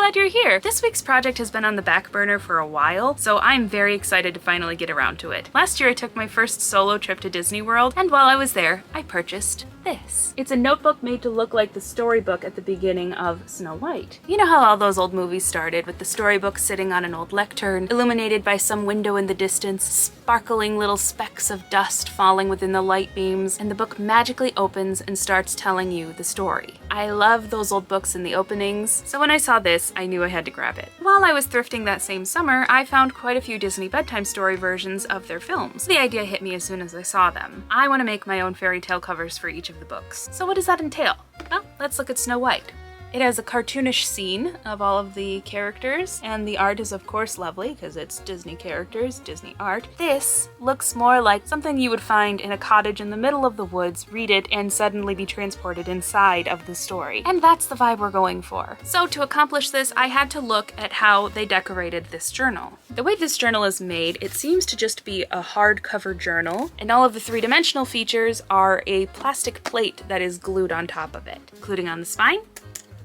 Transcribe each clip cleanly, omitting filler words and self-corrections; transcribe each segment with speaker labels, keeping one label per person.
Speaker 1: glad you're here. This week's project has been on the back burner for a while, so I'm very excited to finally get around to it. Last year I took my first solo trip to Disney World, and while I was there, I purchased this. It's a notebook made to look like the storybook at the beginning of Snow White. You know how all those old movies started, with the storybook sitting on an old lectern, illuminated by some window in the distance, sparkling little specks of dust falling within the light beams, and the book magically opens and starts telling you the story. I love those old books in the openings, so when I saw this, I knew I had to grab it. While I was thrifting that same summer, I found quite a few Disney bedtime story versions of their films. The idea hit me as soon as I saw them. I want to make my own fairy tale covers for each of the books. So what does that entail? Well, let's look at Snow White. It has a cartoonish scene of all of the characters, and the art is of course lovely because it's Disney characters, Disney art. This looks more like something you would find in a cottage in the middle of the woods, read it, and suddenly be transported inside of the story. And that's the vibe we're going for. So to accomplish this, I had to look at how they decorated this journal. The way this journal is made, it seems to just be a hardcover journal, and all of the three-dimensional features are a plastic plate that is glued on top of it, including on the spine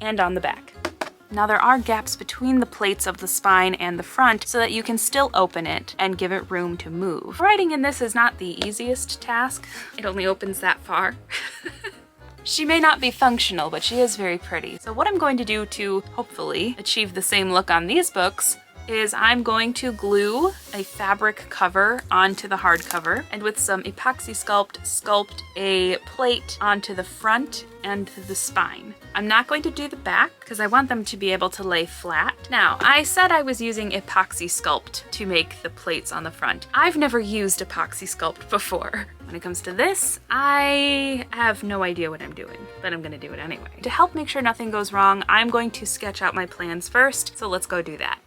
Speaker 1: and on the back. Now there are gaps between the plates of the spine and the front so that you can still open it and give it room to move. Writing in this is not the easiest task. It only opens that far. She may not be functional, but she is very pretty. So what I'm going to do to hopefully achieve the same look on these books is I'm going to glue a fabric cover onto the hardcover, and with some epoxy sculpt a plate onto the front and the spine. I'm not going to do the back because I want them to be able to lay flat. Now, I said I was using epoxy sculpt to make the plates on the front. I've never used epoxy sculpt before. When it comes to this, I have no idea what I'm doing, but I'm gonna do it anyway. To help make sure nothing goes wrong, I'm going to sketch out my plans first, so let's go do that.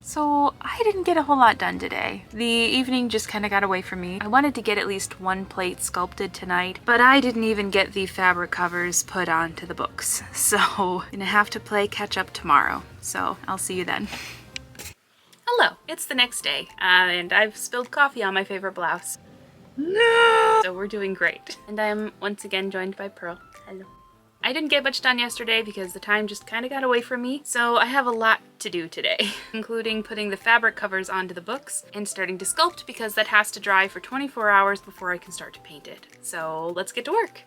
Speaker 1: So I didn't get a whole lot done today. The evening just kind of got away from me. I wanted to get at least one plate sculpted tonight, but I didn't even get the fabric covers put onto the books. So I'm gonna have to play catch up tomorrow. So I'll see you then. Hello, it's the next day, and I've spilled coffee on my favorite blouse. No! So we're doing great. And I am once again joined by Pearl. Hello. I didn't get much done yesterday because the time just kind of got away from me, so I have a lot to do today, including putting the fabric covers onto the books and starting to sculpt because that has to dry for 24 hours before I can start to paint it. So let's get to work.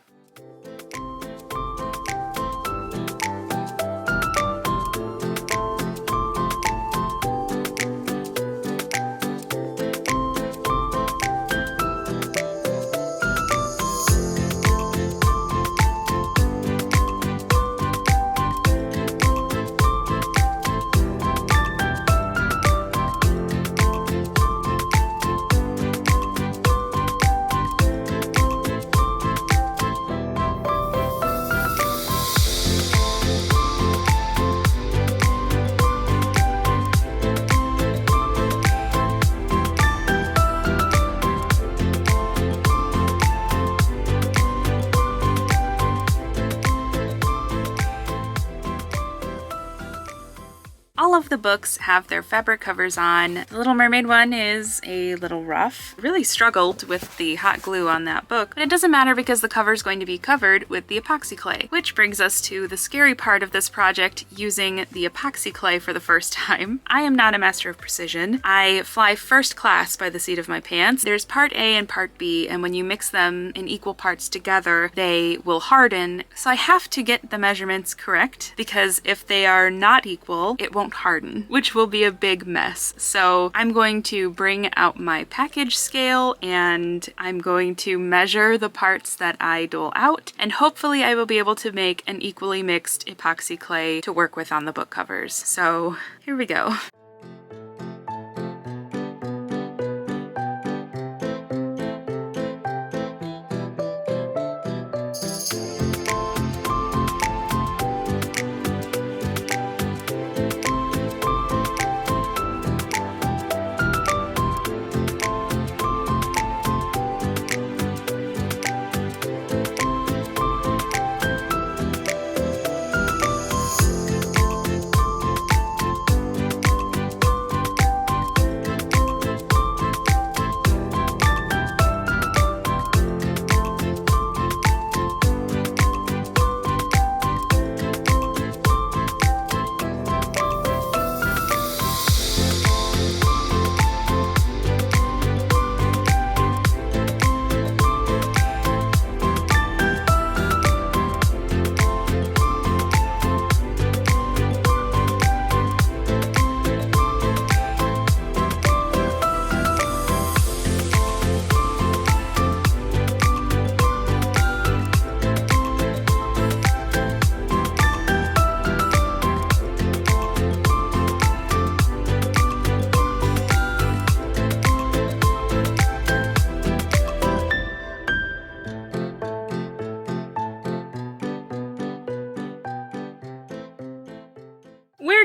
Speaker 1: All of the books have their fabric covers on. The Little Mermaid one is a little rough. Really struggled with the hot glue on that book, but it doesn't matter because the cover is going to be covered with the epoxy clay, which brings us to the scary part of this project, using the epoxy clay for the first time. I am not a master of precision. I fly first class by the seat of my pants. There's part A and part B, and when you mix them in equal parts together, they will harden. So I have to get the measurements correct because if they are not equal, it won't harden, which will be a big mess. So I'm going to bring out my package scale and I'm going to measure the parts that I dole out, and hopefully I will be able to make an equally mixed epoxy clay to work with on the book covers. So here we go.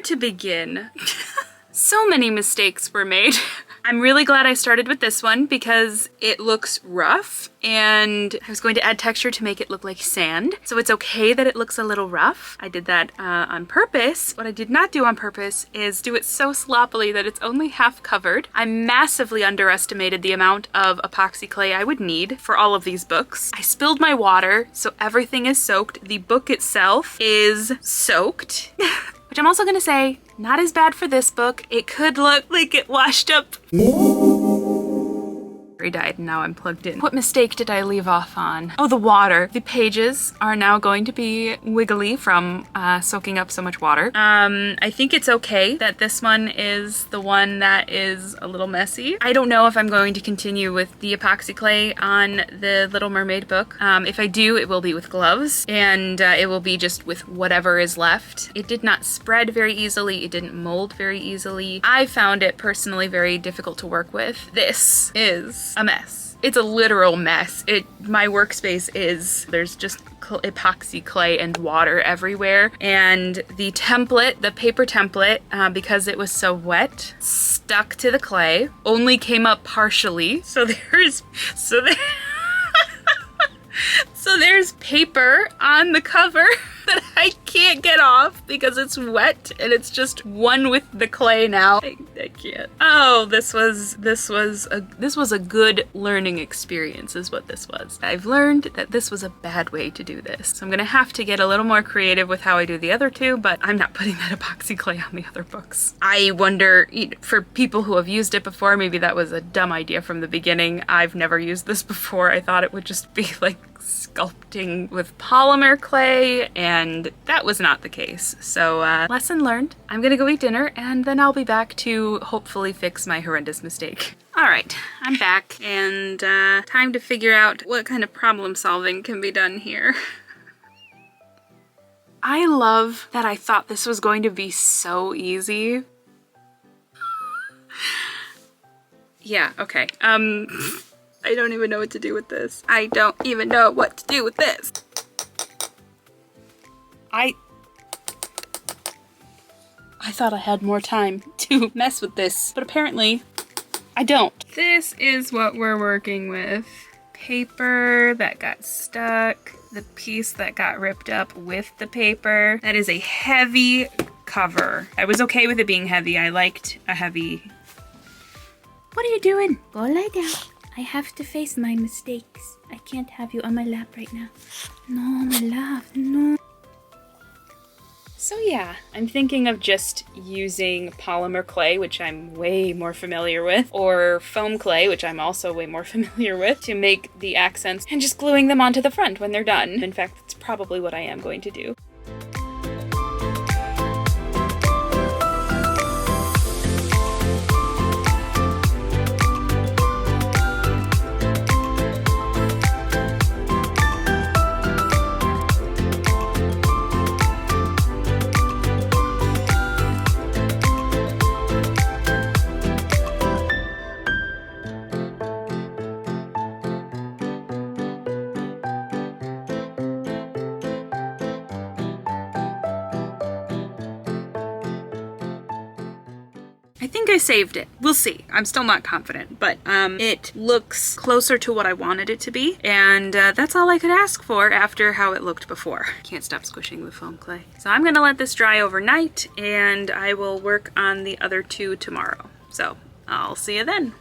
Speaker 1: to begin? So many mistakes were made. I'm really glad I started with this one because it looks rough and I was going to add texture to make it look like sand. So it's okay that it looks a little rough. I did that on purpose. What I did not do on purpose is do it so sloppily that it's only half covered. I massively underestimated the amount of epoxy clay I would need for all of these books. I spilled my water, so everything is soaked. The book itself is soaked. Which I'm also gonna say, not as bad for this book. It could look like it washed up. Died and now I'm plugged in. What mistake did I leave off on? Oh, the water. The pages are now going to be wiggly from soaking up so much water. I think it's okay that this one is the one that is a little messy. I don't know if I'm going to continue with the epoxy clay on the Little Mermaid book. If I do, it will be with gloves and it will be just with whatever is left. It did not spread very easily. It didn't mold very easily. I found it personally very difficult to work with. This is a mess. It's a literal mess. My workspace is, there's just epoxy clay and water everywhere. And the template, the paper template, because it was so wet, stuck to the clay, only came up partially. So there's paper on the cover that I can't get off because it's wet and it's just one with the clay now. I can't. Oh, this was a good learning experience is what this was. I've learned that this was a bad way to do this. So I'm gonna have to get a little more creative with how I do the other two, but I'm not putting that epoxy clay on the other books. I wonder, for people who have used it before, maybe that was a dumb idea from the beginning. I've never used this before. I thought it would just be like sculpting with polymer clay, and that was not the case. So lesson learned. I'm gonna go eat dinner and then I'll be back to hopefully fix my horrendous mistake. All right, I'm back and time to figure out what kind of problem solving can be done here. I love that I thought this was going to be so easy. Yeah, okay. I don't even know what to do with this. I don't even know what to do with this. I thought I had more time to mess with this, but apparently I don't. This is what we're working with. Paper that got stuck, the piece that got ripped up with the paper. That is a heavy cover. I was okay with it being heavy. I liked a heavy... What are you doing? Go lie down. I have to face my mistakes. I can't have you on my lap right now. No, my love, no. So yeah, I'm thinking of just using polymer clay, which I'm way more familiar with, or foam clay, which I'm also way more familiar with, to make the accents and just gluing them onto the front when they're done. In fact, that's probably what I am going to do. I think I saved it. We'll see. I'm still not confident, but it looks closer to what I wanted it to be, and that's all I could ask for after how it looked before. Can't stop squishing the foam clay. So I'm gonna let this dry overnight, and I will work on the other two tomorrow. So I'll see you then.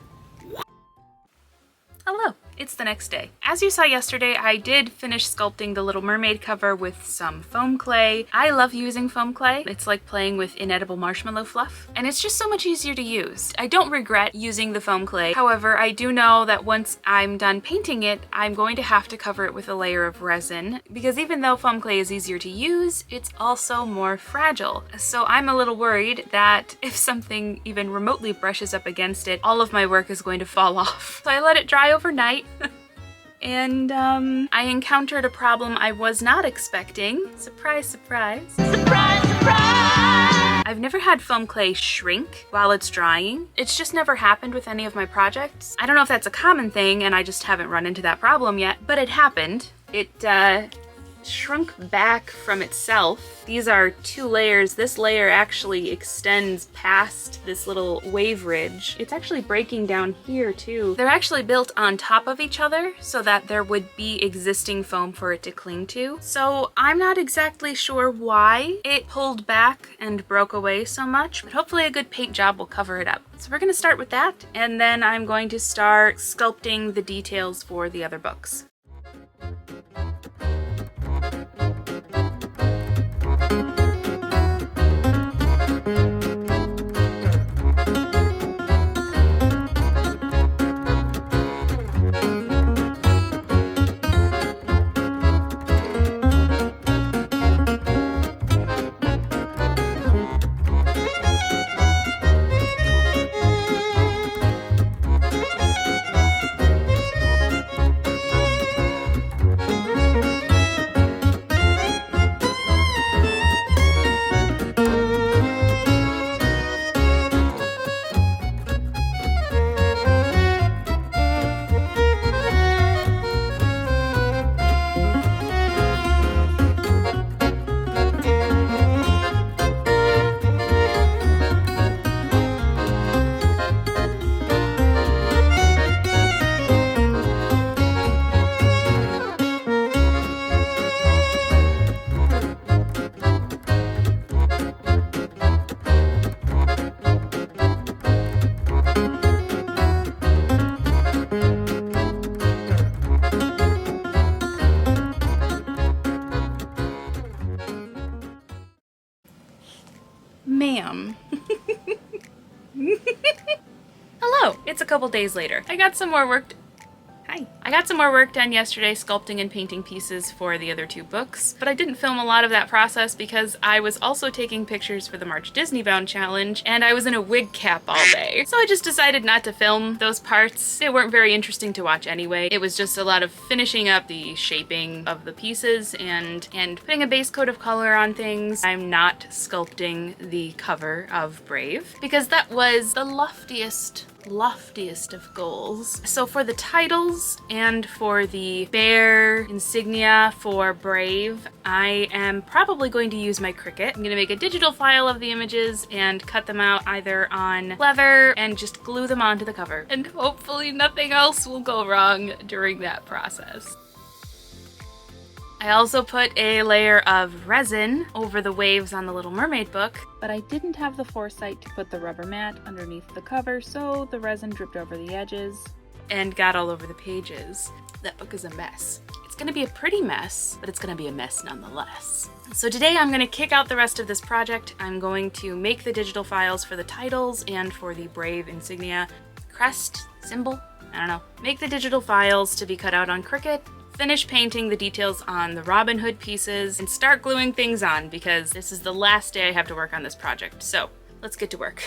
Speaker 1: Hello. It's the next day. As you saw yesterday, I did finish sculpting the Little Mermaid cover with some foam clay. I love using foam clay. It's like playing with inedible marshmallow fluff, and it's just so much easier to use. I don't regret using the foam clay. However, I do know that once I'm done painting it, I'm going to have to cover it with a layer of resin, because even though foam clay is easier to use, it's also more fragile. So I'm a little worried that if something even remotely brushes up against it, all of my work is going to fall off. So I let it dry overnight. And I encountered a problem I was not expecting. Surprise, surprise. Surprise, surprise! I've never had foam clay shrink while it's drying. It's just never happened with any of my projects. I don't know if that's a common thing and I just haven't run into that problem yet, but it happened. It shrunk back from itself. These are 2 layers. This layer actually extends past this little wave ridge. It's actually breaking down here too. They're actually built on top of each other so that there would be existing foam for it to cling to. So I'm not exactly sure why it pulled back and broke away so much, but hopefully a good paint job will cover it up. So we're gonna start with that, and then I'm going to start sculpting the details for the other books. Ma'am. Hello! It's a couple days later. I got some more work done yesterday sculpting and painting pieces for the other 2 books, but I didn't film a lot of that process because I was also taking pictures for the March Disney Bound challenge, and I was in a wig cap all day. So I just decided not to film those parts. They weren't very interesting to watch anyway. It was just a lot of finishing up the shaping of the pieces and putting a base coat of color on things. I'm not sculpting the cover of Brave because that was the loftiest of goals. So for the titles and for the bear insignia for Brave, I am probably going to use my Cricut. I'm gonna make a digital file of the images and cut them out either on Clever and just glue them onto the cover. And hopefully nothing else will go wrong during that process. I also put a layer of resin over the waves on the Little Mermaid book, but I didn't have the foresight to put the rubber mat underneath the cover, so the resin dripped over the edges and got all over the pages. That book is a mess. It's gonna be a pretty mess, but it's gonna be a mess nonetheless. So today I'm gonna kick out the rest of this project. I'm going to make the digital files for the titles and for the Brave insignia, crest, symbol, I don't know. Make the digital files to be cut out on Cricut, finish painting the details on the Robin Hood pieces, and start gluing things on because this is the last day I have to work on this project. So let's get to work.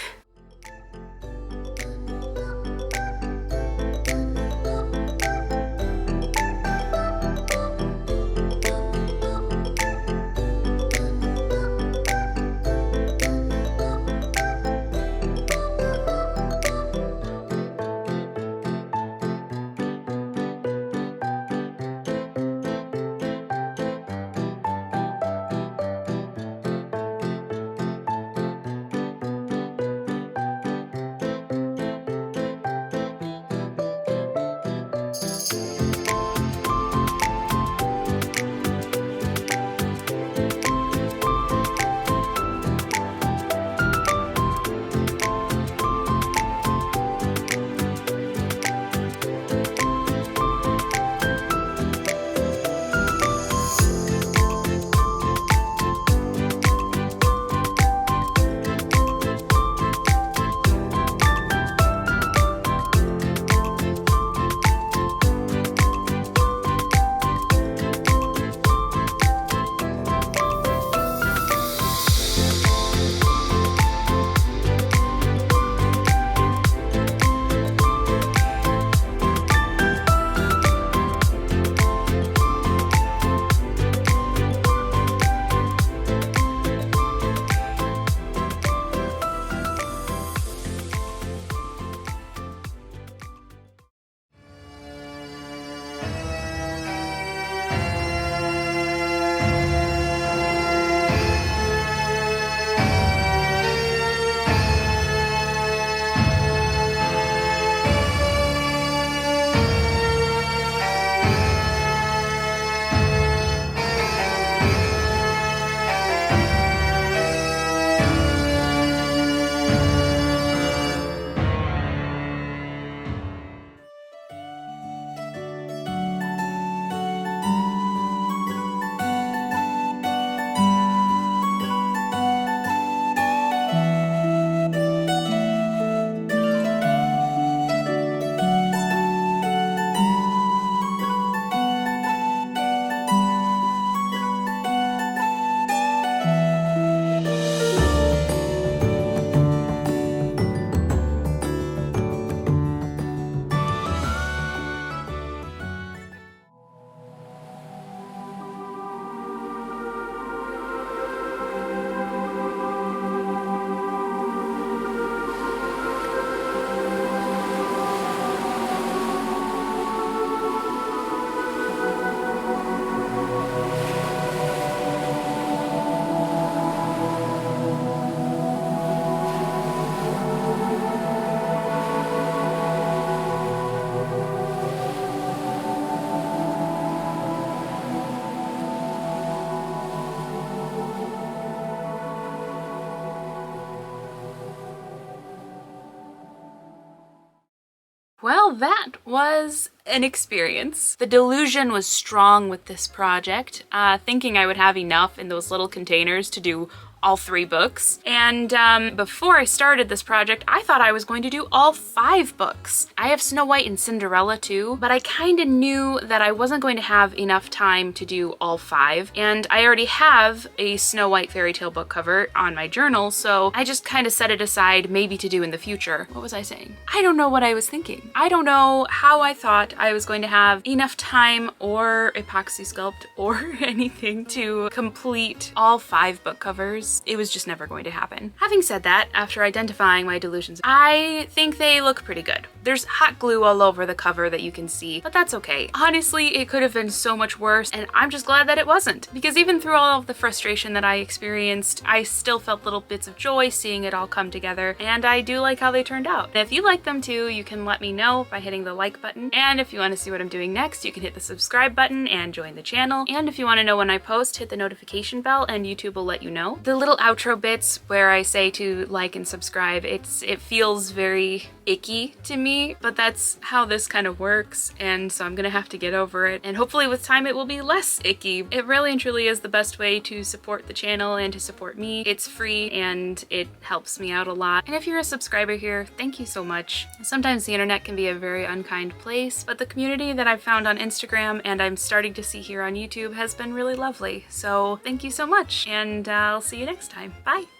Speaker 1: Well, that was an experience. The delusion was strong with this project, thinking I would have enough in those little containers to do all 3 books. And before I started this project, I thought I was going to do all 5 books. I have Snow White and Cinderella too, but I kind of knew that I wasn't going to have enough time to do all 5. And I already have a Snow White fairy tale book cover on my journal, so I just kind of set it aside maybe to do in the future. What was I saying? I don't know what I was thinking. I don't know how I thought I was going to have enough time or epoxy sculpt or anything to complete all 5 book covers. It was just never going to happen. Having said that, after identifying my delusions, I think they look pretty good. There's hot glue all over the cover that you can see, but that's okay. Honestly, it could have been so much worse, and I'm just glad that it wasn't. Because even through all of the frustration that I experienced, I still felt little bits of joy seeing it all come together, and I do like how they turned out. And if you like them too, you can let me know by hitting the like button. And if you want to see what I'm doing next, you can hit the subscribe button and join the channel. And if you want to know when I post, hit the notification bell and YouTube will let you know. The little outro bits where I say to like and subscribe, it feels very icky to me, but that's how this kind of works, and so I'm gonna have to get over it, and hopefully with time it will be less icky. It really and truly is the best way to support the channel and to support me. It's free and it helps me out a lot, and if you're a subscriber here, thank you so much. Sometimes the internet can be a very unkind place, but the community that I've found on Instagram and I'm starting to see here on YouTube has been really lovely, so thank you so much, and I'll see you next time. Bye!